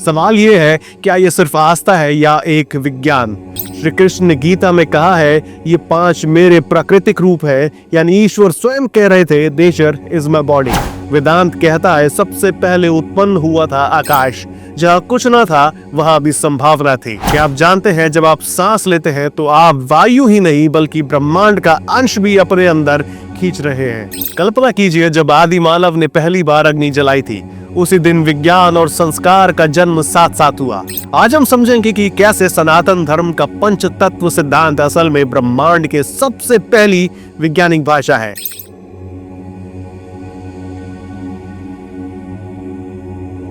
सवाल ये है, क्या ये सिर्फ आस्था है या एक विज्ञान? श्री कृष्ण ने गीता में कहा है, ये 5 मेरे प्राकृतिक रूप है, यानी ईश्वर स्वयं कह रहे थे, नेचर इज माय बॉडी। वेदांत कहता है, सबसे पहले उत्पन्न हुआ था आकाश, जहाँ कुछ ना था वहां भी संभावना थी। क्या आप जानते हैं, जब आप सांस लेते हैं तो आप वायु ही नहीं बल्कि ब्रह्मांड का अंश भी अपने अंदर खींच रहे हैं। कल्पना कीजिए, जब आदि मानव ने पहली बार अग्नि जलाई थी, उसी दिन विज्ञान और संस्कार का जन्म साथ साथ हुआ। आज हम समझेंगे कि कैसे सनातन धर्म का पंच तत्व सिद्धांत असल में ब्रह्मांड के सबसे पहली वैज्ञानिक भाषा है।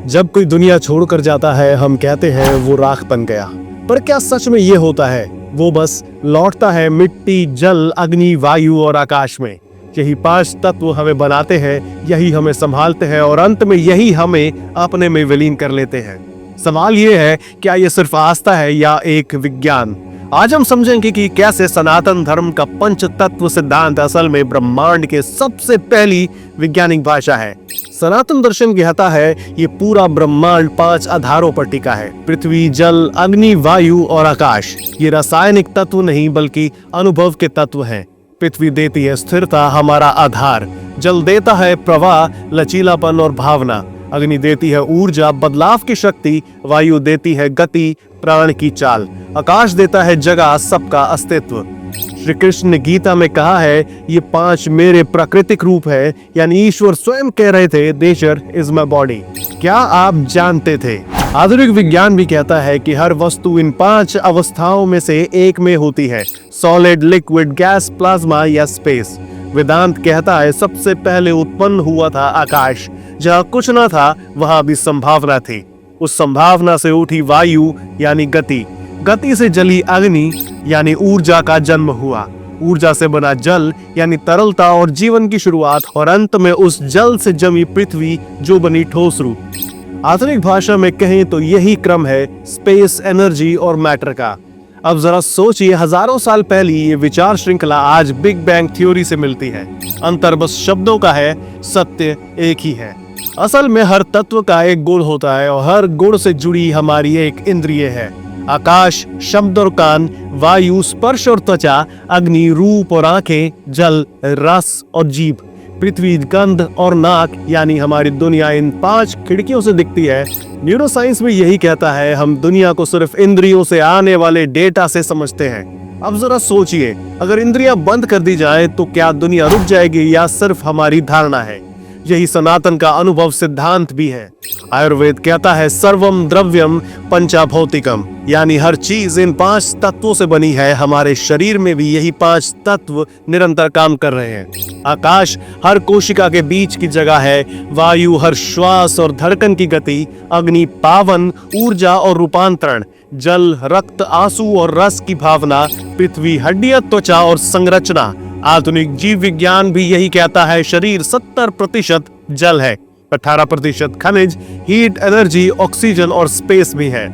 जब कोई दुनिया छोड़कर जाता है, हम कहते हैं वो राख बन गया, पर क्या सच में ये होता है? वो बस लौटता है मिट्टी, जल, अग्नि, वायु और आकाश में। यही 5 तत्व हमें बनाते हैं, यही हमें संभालते हैं और अंत में यही हमें अपने में विलीन कर लेते हैं। सवाल ये है, क्या ये सिर्फ आस्था है या एक विज्ञान? आज हम समझेंगे कि कैसे सनातन धर्म का पंच तत्व सिद्धांत असल में ब्रह्मांड के सबसे पहली वैज्ञानिक भाषा है। सनातन दर्शन कहता है, ये पूरा ब्रह्मांड 5 आधारों पर टिका है: पृथ्वी, जल, अग्नि, वायु और आकाश। ये रासायनिक तत्व नहीं बल्कि अनुभव के तत्व हैं। पृथ्वी देती है स्थिरता, हमारा आधार। जल देता है प्रवाह, लचीलापन और भावना। अग्नि देती है ऊर्जा, बदलाव की शक्ति। वायु देती है गति, प्राण की चाल। आकाश देता है जगह, सबका अस्तित्व। श्री कृष्ण ने गीता में कहा है, ये 5 मेरे प्राकृतिक रूप है, यानी ईश्वर स्वयं कह रहे थे, नेचर इज माय बॉडी। क्या आप जानते थे? आधुनिक विज्ञान भी कहता है कि हर वस्तु इन 5 अवस्थाओं में से एक में होती है: सॉलिड, लिक्विड, गैस, प्लाज्मा या स्पेस। वेदांत कहता है, सबसे पहले उत्पन्न हुआ था आकाश, जहाँ कुछ ना था वहां भी संभावना थी। उस संभावना से उठी वायु यानी गति, गति से जली अग्नि यानी ऊर्जा का जन्म हुआ, ऊर्जा से बना जल यानी तरलता और जीवन की शुरुआत, और अंत में उस जल से जमी पृथ्वी जो बनी ठोस रूप। आधुनिक भाषा में कहें तो यही क्रम है स्पेस, एनर्जी और मैटर का। अब जरा सोचिए, हजारों साल पहले ये विचार श्रृंखला आज बिग बैंग थ्योरी से मिलती है। अंतर बस शब्दों का है, सत्य एक ही है। असल में हर तत्व का एक गुण होता है और हर गुण से जुड़ी हमारी एक इंद्रिय है। आकाश शब्द और कान, वायु स्पर्श और त्वचा, अग्नि रूप और आंखें, जल रस और जीभ, पृथ्वी गंध और नाक यानी हमारी दुनिया इन 5 खिड़कियों से दिखती है। न्यूरोसाइंस में यही कहता है, हम दुनिया को सिर्फ इंद्रियों से आने वाले डेटा से समझते हैं। अब जरा सोचिए, अगर इंद्रियां बंद कर दी जाए तो क्या दुनिया रुक जाएगी या सिर्फ हमारी धारणा है? यही सनातन का अनुभव सिद्धांत भी है। आयुर्वेद कहता है, सर्वम द्रव्यम पंचाभौतिकम, यानी हर चीज इन 5 तत्वों से बनी है। हमारे शरीर में भी यही 5 तत्व निरंतर काम कर रहे हैं। आकाश हर कोशिका के बीच की जगह है, वायु हर श्वास और धड़कन की गति, अग्नि पावन ऊर्जा और रूपांतरण, जल रक्त आंसू और रस की भावना, पृथ्वी हड्डियां त्वचा और संरचना। आधुनिक जीव विज्ञान भी यही कहता है, शरीर 70% जल है, 18% खनिज, हीट, एनर्जी, ऑक्सीजन और स्पेस भी है।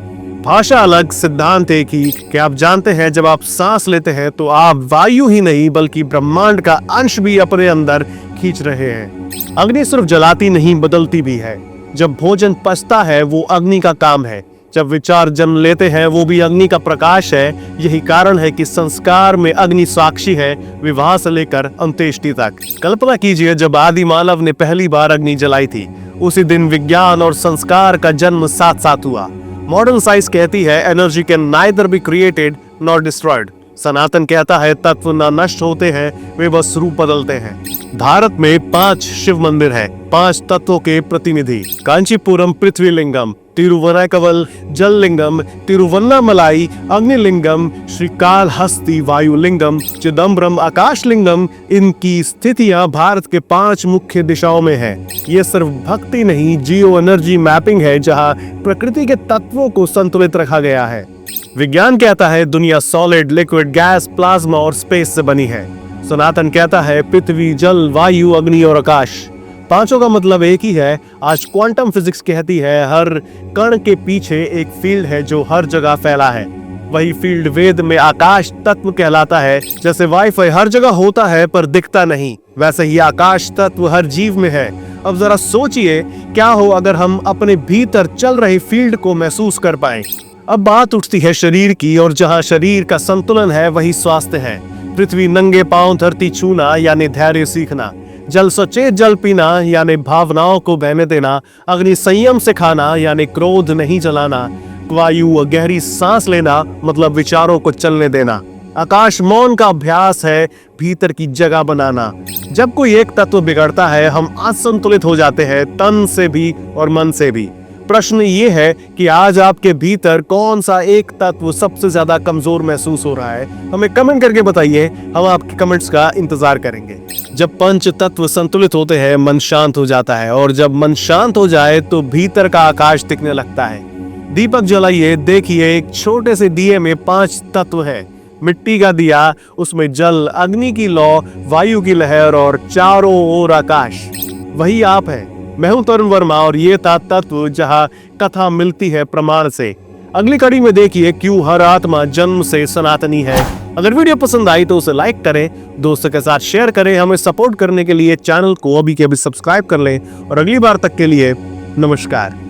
भाषा अलग, सिद्धांत एक ही। क्या आप जानते हैं, जब आप सांस लेते हैं तो आप वायु ही नहीं बल्कि ब्रह्मांड का अंश भी अपने अंदर खींच रहे हैं। अग्नि सिर्फ जलाती नहीं, बदलती भी है। जब भोजन पचता है वो अग्नि का काम है, जब विचार जन्म लेते हैं वो भी अग्नि का प्रकाश है। यही कारण है कि संस्कार में अग्नि साक्षी है, विवाह से लेकर अंत्येष्टि तक। कल्पना कीजिए, जब आदि मानव ने पहली बार अग्नि जलाई थी, उसी दिन विज्ञान और संस्कार का जन्म साथ साथ हुआ। मॉडर्न साइंस कहती है, energy can neither be created not destroyed. Sanatan कहता है, तत्व न नष्ट होते हैं, वे बस रूप बदलते हैं। भारत में 5 शिव मंदिर है, 5 तत्वों के प्रतिनिधि: कांचीपुरम पृथ्वीलिंगम, तिरुवनाकवल जललिंगम, तिरुवन्नामलाई अग्निलिंगम, श्रीकालहस्ती वायुलिंगम, चिदम्बरम आकाशलिंगम। इनकी स्थितियां भारत के 5 मुख्य दिशाओं में है। ये सिर्फ भक्ति नहीं, जियो एनर्जी मैपिंग है, जहां प्रकृति के तत्वों को संतुलित रखा गया है। विज्ञान कहता है, दुनिया सॉलिड, लिक्विड, गैस, प्लाज्मा और स्पेस से बनी है। सनातन कहता है, पृथ्वी जल वायु अग्नि और आकाश। 5 का मतलब एक ही है। आज क्वांटम फिजिक्स कहती है, हर कण के पीछे एक फील्ड है जो हर जगह फैला है। वही फील्ड वेद में आकाश तत्व कहलाता है। जैसे वाईफाई हर जगह होता है पर दिखता नहीं, वैसे ही आकाश तत्व हर जीव में है। अब जरा सोचिए क्या हो अगर हम अपने भीतर चल रही फील्ड को महसूस कर पाएं। अब बात उठती है शरीर की, और जहां शरीर का संतुलन है वही स्वास्थ्य है। पृथ्वी नंगे पांव धरती छूना यानी धैर्य सीखना, जल सचेत जल पीना यानी भावनाओं को बहने देना, अग्नि संयम से खाना यानी क्रोध नहीं जलाना, वायु गहरी सांस लेना मतलब विचारों को चलने देना, आकाश मौन का अभ्यास है, भीतर की जगह बनाना। जब कोई एक तत्व बिगड़ता है हम असंतुलित हो जाते हैं, तन से भी और मन से भी। प्रश्न ये है कि आज आपके भीतर कौन सा एक तत्व सबसे ज्यादा कमजोर महसूस हो रहा है? हमें कमेंट करके बताइए, हम आपके कमेंट्स का इंतजार करेंगे। जब पंच तत्व संतुलित होते हैं मन शांत हो जाता है, और जब मन शांत हो जाए तो भीतर का आकाश दिखने लगता है। दीपक जलाइए, देखिए एक छोटे से दिए में 5 तत्व हैं। मिट्टी का दिया, उसमें जल, अग्नि की लौ, वायु की लहर और चारों ओर आकाश। वही आप है। मैं हूं तरुण वर्मा और ये तत्व जहां कथा मिलती है प्रमाण से। अगली कड़ी में देखिए क्यों हर आत्मा जन्म से सनातनी है। अगर वीडियो पसंद आई तो उसे लाइक करें, दोस्तों के साथ शेयर करें। हमें सपोर्ट करने के लिए चैनल को अभी के अभी सब्सक्राइब कर लें, और अगली बार तक के लिए नमस्कार।